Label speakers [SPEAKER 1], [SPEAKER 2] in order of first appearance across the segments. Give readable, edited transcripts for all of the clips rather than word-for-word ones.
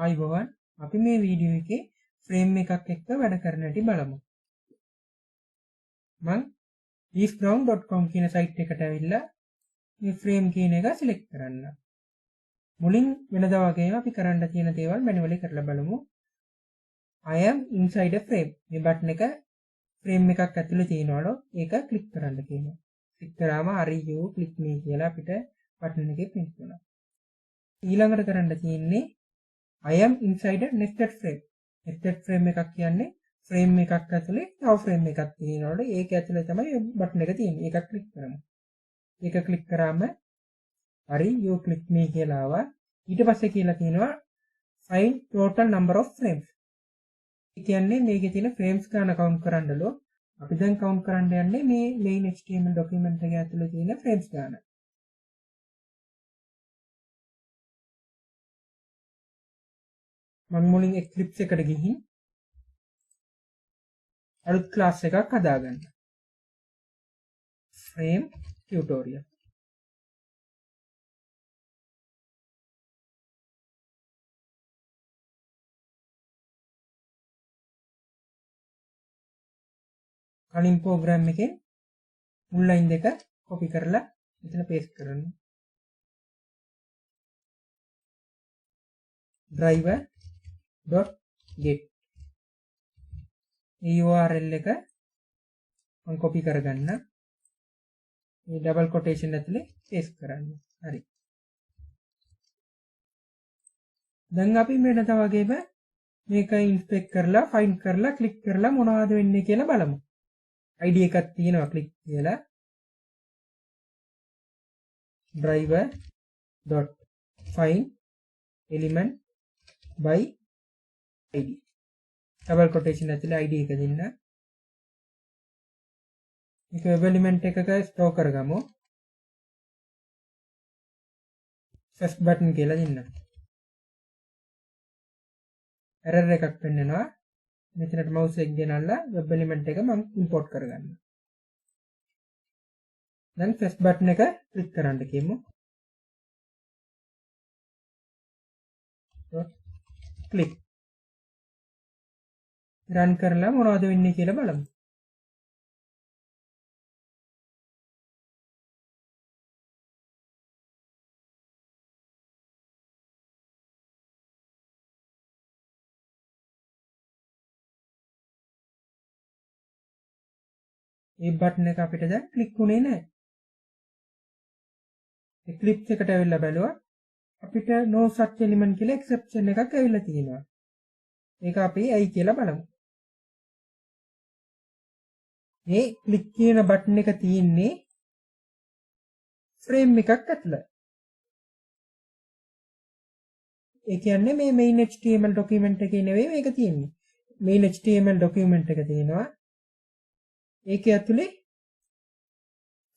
[SPEAKER 1] ආයිබෝවන් අපි මේ වීඩියෝ එකේ ෆ්‍රේම් එකක් එක්ක වැඩ කරන හැටි බලමු. මම leafground.com කියන සයිට් එකට ඇවිල්ලා මේ ෆ්‍රේම් කියන එක සිලෙක්ට් කරන්න. මුලින් වෙනදා වගේම අපි කරන්න තියෙන දේවල් මැනුවලි කරලා බලමු. I am inside a frame. මේ බටන් එක ෆ්‍රේම් එකක් ඇතුලේ තියෙනවලු ඒක ක්ලික් කරන්න කියනවා. ක්ලික් කරාම are you click me කියලා අපිට බටන් එකේ print වෙනවා. ඊළඟට කරන්න තියෙන්නේ I am inside a nested frame. nested frame එකක් කියන්නේ frame එකක් ඇතුලේ තව frame එකක් තියෙනවලු ඒක ඇතුලේ තමයි බටන් එක තියෙන්නේ. ඒක ක්ලික් කරමු. ඒක ක්ලික් කරාම හරි you click me කියලා ආවා. ඊට පස්සේ කියලා තියෙනවා find total number of frames. ඒ කියන්නේ මේකේ තියෙන frames ගන්න කවුන්ට් කරන්නලු. අපි දැන් කවුන්ට් කරන්න යන්නේ මේ main HTML document එක ඇතුලේ තියෙන frames ගන්න. මම මුලින් Eclipse එකට ගිහින් අලුත් ක්ලාස් එකක් හදාගන්න. frame tutorial. කලින් program එකේ මුල් line දෙක copy කරලා මෙතන paste කරන්න. driver.get මේ URL එක මම copy කරගන්න. මේ double quotation ඇතුලේ paste කරන්න. හරි. දැන් අපි මෙතන වගේම මේක inspect කරලා find කරලා click කරලා මොනවද වෙන්නේ කියලා බලමු. ID එකක් තියෙනවා click කියලා. driver.find element by id. double quotation ඇතුලේ id එක දෙන්න. මේක web element එකක ස්ටෝර් කරගමු. first button කියලා දෙන්න. error එකක් පෙන්නනවා. මෙතනට mouse එක ගෙනල්ලා web element එක මම import කරගන්න. දැන් first button එක click කරන්න කියමු. click run කරලා මොනවද වෙන්නේ කියලා බලමු. මේ බටන් එක අපිට දැන් ක්ලික් වුණේ නැහැ. Eclipse එකට ඇවිල්ලා බලුවා අපිට no such element කියලා exception එකක් ඇවිල්ලා තියෙනවා. ඒක අපි ඇයි කියලා බලමු. මේ ක්ලික් කියන බටන් එක තියෙන්නේ frame එකක් ඇතුළේ. ඒ කියන්නේ මේ main HTML document එකේ නෙවෙයි මේක තියෙන්නේ. main HTML document එක තියෙනවා. ඒකේ ඇතුලේ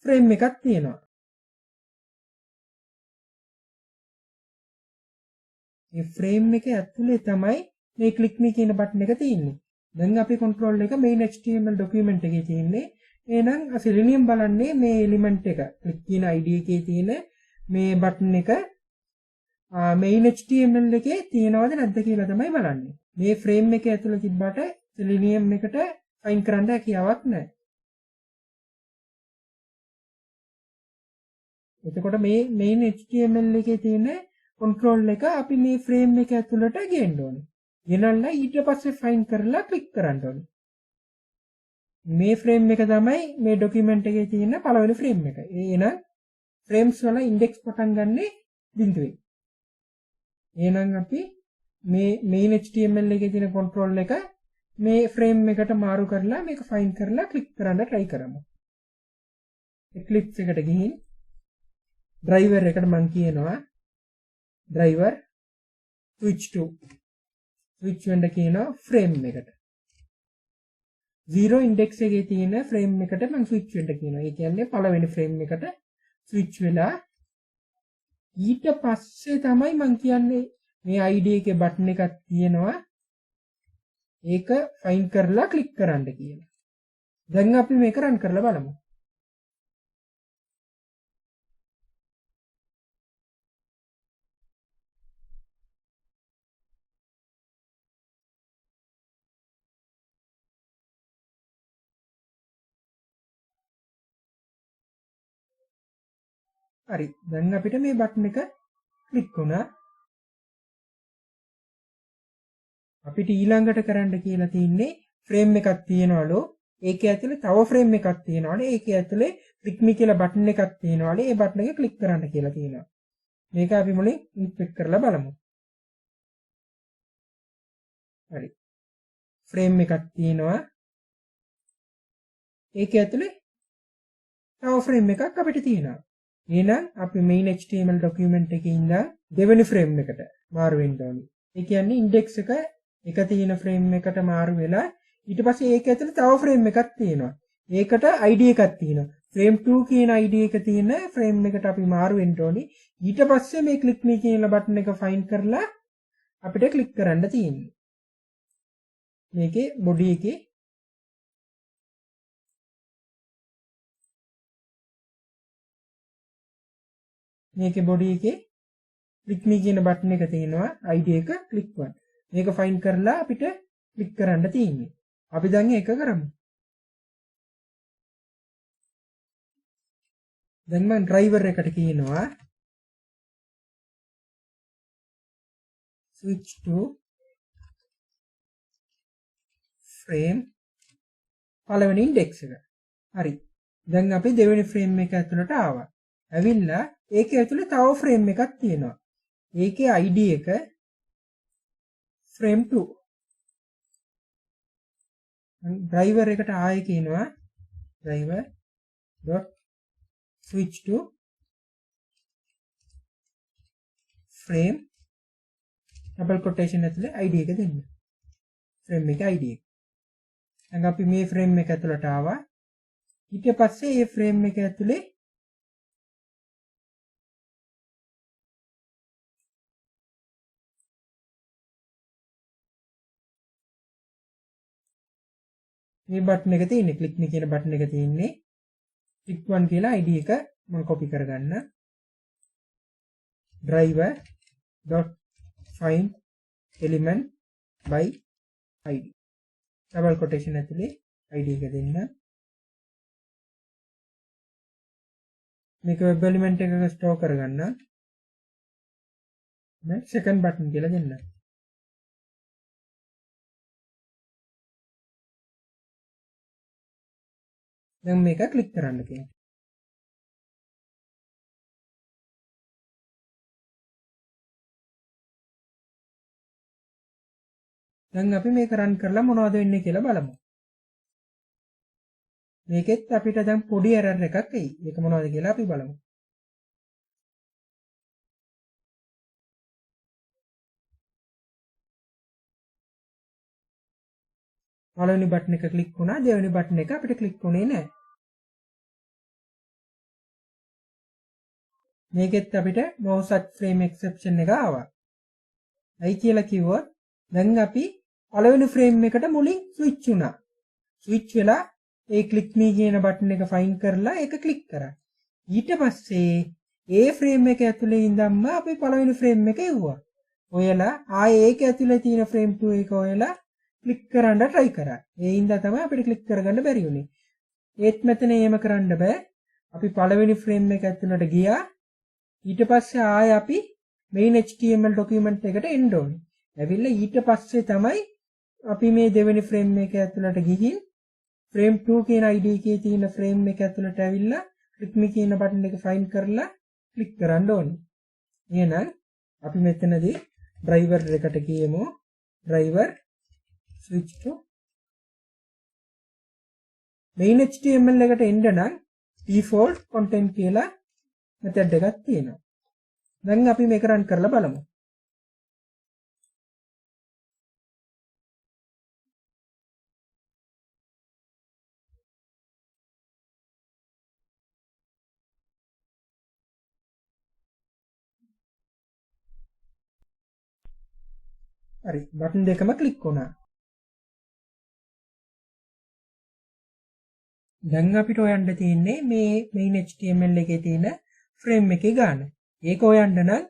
[SPEAKER 1] frame එකක් තියෙනවා. මේ frame එක ඇතුලේ තමයි මේ click me කියන බටන් එක තියෙන්නේ. දැන් අපි control එක main HTML document එකේ තියෙන්නේ. එහෙනම් selenium බලන්නේ මේ element එක click කියන ID එකේ තියෙන මේ බටන් එක main HTML එකේ තියෙනවද නැද්ද කියලා තමයි බලන්නේ. මේ frame එක ඇතුලේ තිබ්බට selenium එකට find කරන්න හැකියාවක් නැහැ. එතකොට මේ main HTML එකේ තියෙන control එක අපි මේ frame එක ඇතුළට ගේන්න ඕනේ. ගෙනල්ලා ඊට පස්සේ find කරලා click කරන්න ඕනේ. මේ frame එක තමයි මේ document එකේ තියෙන පළවෙනි frame එක. එහෙනම් frames වල index පටන් ගන්නෙ බිඳුවේ. එහෙනම් අපි මේ main HTML එකේ තියෙන control එක මේ frame එකට මාරු කරලා මේක find කරලා click කරන්න try කරමු. Eclipse එකට ගිහින් driver එකට මම කියනවා driver switch වෙන්න කියනවා frame එකට 0 index එකේ තියෙන frame එකට මම switch වෙන්න කියනවා. ඒ කියන්නේ පළවෙනි frame එකට switch වෙලා ඊට පස්සේ තමයි මම කියන්නේ මේ ID එකේ button එකක් තියෙනවා. ඒක find කරලා click කරන්න කියලා. දැන් අපි මේක run කරලා බලමු. හරි. දැන් අපිට මේ බටන් එක ක්ලික් වුණා. අපිට ඊළඟට කරන්න කියලා තියෙන්නේ ෆ්‍රේම් එකක් තියෙනවලු. ඒකේ ඇතුලේ තව ෆ්‍රේම් එකක් තියෙනවලු. ඒකේ ඇතුලේ ක්ලික් මී කියලා බටන් එකක් තියෙනවලු. ඒ බටන් එක ක්ලික් කරන්න කියලා තියෙනවා. මේක අපි මුලින් ඉන්ස්පෙක්ට් කරලා බලමු. හරි. ෆ්‍රේම් එකක් තියෙනවා. ඒකේ ඇතුලේ තව ෆ්‍රේම් එකක් අපිට තියෙනවා. එහෙනම් අපි main HTML document එකේ ඉඳන් දෙවෙනි ෆ්‍රේම් එකට මාරු වෙන්න ඕනේ. ඒ කියන්නේ index එක තියෙන ෆ්‍රේම් එකට මාරු වෙලා ඊට පස්සේ ඒක ඇතුලේ තව ෆ්‍රේම් එකක් තියෙනවා. ඒකට ID එකක් තියෙනවා. frame 2 කියන ID එක තියෙන ෆ්‍රේම් එකට අපි මාරු වෙන්න ඕනේ. ඊට පස්සේ මේ click me කියන බටන් එක find කරලා අපිට ක්ලික් කරන්න තියෙන්නේ. මේකේ body එකේ body එකේ click me කියන බටන් එක තියෙනවා. ID එක click 1. මේක find කරලා අපිට ක්ලික් කරන්න තියෙන්නේ. අපි දැන් ඒක කරමු. දැන් මම driver එකට කියනවා switch to frame පළවෙනි index එක. හරි. දැන් අපි දෙවෙනි frame එක ඇතුළට ආවා. ඇවිල්ලා ඒකේ ඇතුළේ තව frame එකක් තියෙනවා. ඒකේ ID එක frame 2. driver එකට ආයෙ කියනවා driver dot switch to frame double quotation ඇතුලේ ID එක දෙන්න. frame එක ID එක. දැන් අපි මේ frame එක ඇතුලට ආවා. ඊට පස්සේ මේ frame එක ඇතුලේ මේ බටන් එක තියෙන්නේ click me කියන බටන් එක තියෙන්නේ. click 1 කියලා ID එක මම copy කරගන්න. driver dot find element by ID double quotation ඇතුලේ ID එක දෙන්න. මේක web element එකක store කරගන්න. දැන් second button කියලා දෙන්න. දැන් මේක ක්ලික් කරන්න කියනවා. දැන් අපි මේක run කරලා මොනවද වෙන්නේ කියලා බලමු. මේකෙත් අපිට දැන් පොඩි error එකක් එයි. ඒක මොනවද කියලා අපි බලමු. පළවෙනි බටන් එක ක්ලික් වුණා. දෙවෙනි බටන් එක අපිට ක්ලික් වුණේ නැහැ. මේකෙත් අපිට no such frame exception එක ආවා. ඇයි කියලා කිව්වොත් දැන් අපි පළවෙනි ෆ්‍රේම් එකට මුලින් ස්විච් වුණා. ස්විච් වෙලා ඒ click me කියන බටන් එක find කරලා ඒක ක්ලික් කරා. ඊට පස්සේ ඒ ෆ්‍රේම් එක ඇතුලේ ඉඳන්ම අපි පළවෙනි ෆ්‍රේම් එක එව්වා. ඔයලා ආයේ ඒක ඇතුලේ තියෙන ෆ්‍රේම් 2 එක ඔයලා ක්ලික් කරන්න try කරා. ඒ හින්දා තමයි අපිට ක්ලික් කරගන්න බැරි වුනේ. ඒත් මෙතන එහෙම කරන්න බෑ. අපි පළවෙනි ෆ්‍රේම් එක ඇතුලට ගියා. ඊට පස්සේ ආයේ අපි main HTML document එකට එන්න ඕනේ. ඇවිල්ලා ඊට පස්සේ තමයි අපි මේ දෙවෙනි ෆ්‍රේම් එක ඇතුළට ගිහින් frame 2 කියන ID එකේ තියෙන ෆ්‍රේම් එක ඇතුළට ඇවිල්ලා click me කියන බටන් එක find කරලා ක්ලික් කරන්න ඕනේ. එහෙනම් අපි මෙතනදී driver එකට කියමු driver switch to main HTML එකට එන්න නම් default content කියලා method එකක් තියෙනවා. දැන් අපි මේක run කරලා බලමු. හරි බටන් දෙකම ක්ලික් වුණා. දැන් අපිට හොයන්න තියෙන්නේ මේ main HTML එකේ තියෙන frame එකේ ගාන. ඒක හොයන්න නම්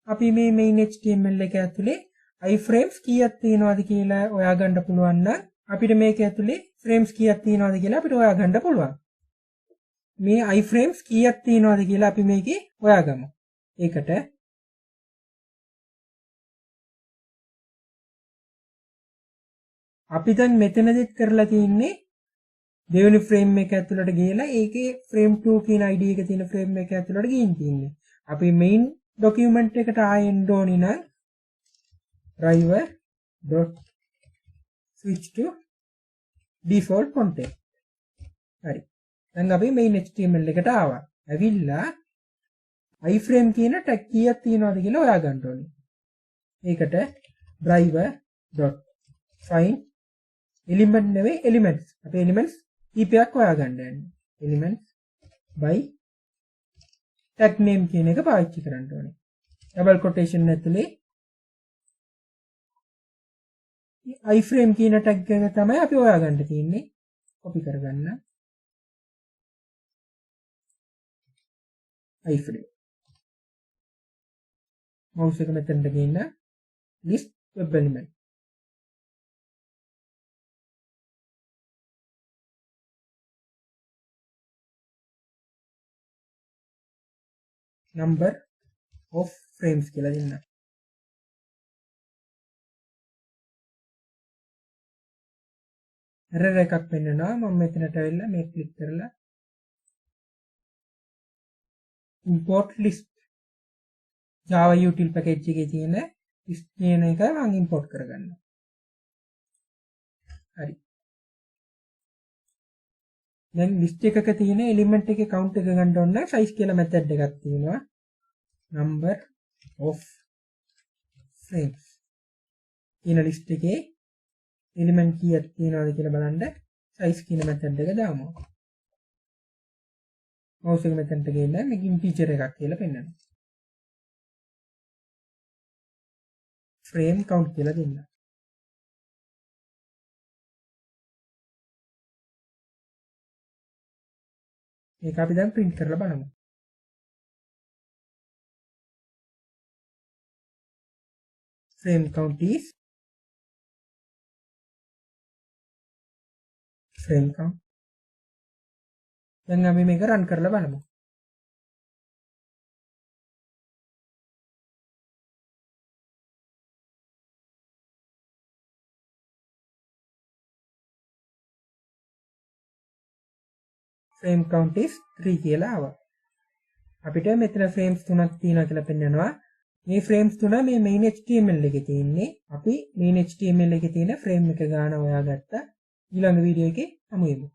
[SPEAKER 1] අපි මේ main HTML එක ඇතුලේ iframes කීයක් තියෙනවද කියලා හොයාගන්න පුළුවන් නම් අපිට මේක ඇතුලේ frames කීයක් තියෙනවද කියලා අපිට හොයාගන්න පුළුවන්. මේ iframes කීයක් තියෙනවද කියලා අපි මේකේ හොයාගමු. ඒකට අපි දැන් මෙතනදිත් කරලා තියෙන්නේ දෙවෙනි ෆ්‍රේම් එක ඇතුළට ගිහලා ඒකේ frame 2 කියන ID එක තියෙන ෆ්‍රේම් එක ඇතුළට ගිහින් තින්නේ. අපි main document එකට ආයෙන්න ඕනි නම් driver.switch to default content. හරි. දැන් අපි main HTML එකට ආවා. ඇවිල්ලා iframe කියන tag කීයක් තියෙනවද කියලා හොයාගන්න ඕනේ. ඒකට driver.find element නෙවෙයි elements. අපි elements කීපයක් හොයාගන්න යන්නේ. elements by tag name කියන එක පාවිච්චි කරන්න ඕනේ. double quotation ඇතුලේ iframe කියන tag එක තමයි අපි හොයාගන්න තියෙන්නේ. copy කරගන්න. iframe. mouse එක මෙතනට ගෙන්න list web element. number of frames කියලා දෙන්න. error එකක් වෙන්නනවා. මම මෙතනට ඇවිල්ලා මේක ක්ලික් කරලා import list Java util package එකේ තියෙන list කියන එක මම import කරගන්නවා. හරි. දැන් list එකක තියෙන element එකේ count එක ගන්න ඕන නම් size කියලා method එකක් තියෙනවා. number of frames කියන list එකේ element කීයක් තියෙනවද කියලා බලන්න size කියන method එක දාමු. mouse එක මෙතනට ගෙන්න මේක integer එකක් කියලා පෙන්නනවා. frame count කියලා දෙන්න. මේක අපි දැන් print කරලා බලමු. frame count is frame count. දැන් අපි මේක run කරලා බලමු. frame count is 3 කියලා ආවා. අපිට මෙතන frames 3ක් තියෙනවා කියලා පෙන්නනවා. මේ frames 3 මේ main HTML එකේ තියෙන්නේ. අපි main HTML එකේ තියෙන frame එක ගාන හොයාගත්තා. ඊළඟ වීඩියෝ එකේ හමු වෙමු.